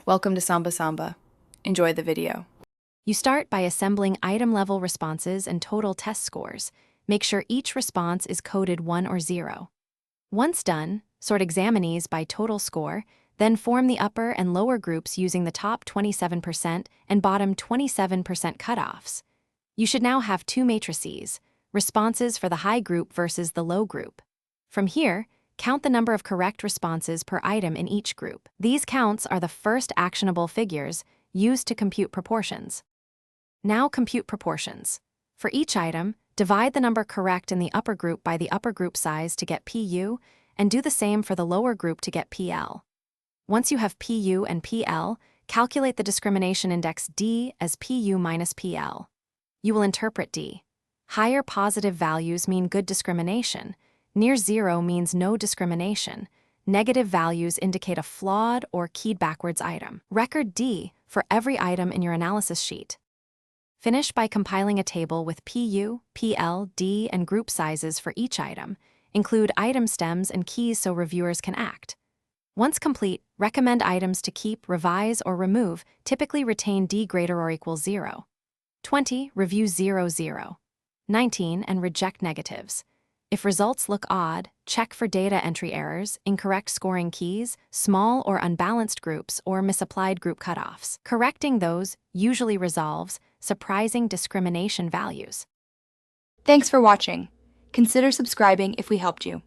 Welcome to Samba Samba. Enjoy the video. You start by assembling item-level responses and total test scores. Make sure each response is coded 1 or 0. Once done, sort examinees by total score, then form the upper and lower groups using the top 27% and bottom 27% cutoffs. You should now have two matrices, responses for the high group versus the low group. From here, count the number of correct responses per item in each group. These counts are the first actionable figures used to compute proportions. Now compute proportions. For each item, divide the number correct in the upper group by the upper group size to get PU, and do the same for the lower group to get PL. Once you have PU and PL, calculate the discrimination index D as PU minus PL. You will interpret D. Higher positive values mean good discrimination. Near 0 means no discrimination. Negative values indicate a flawed or keyed backwards item. Record D for every item in your analysis sheet. Finish by compiling a table with PU, PL, D, and group sizes for each item. Include item stems and keys so reviewers can act. Once complete, recommend items to keep, revise, or remove, typically retain D greater or equals 0. 20, review 0, 0. 19, and reject negatives. If results look odd, check for data entry errors, incorrect scoring keys, small or unbalanced groups, or misapplied group cutoffs. Correcting those usually resolves surprising discrimination values. Thanks for watching. Consider subscribing if we helped you.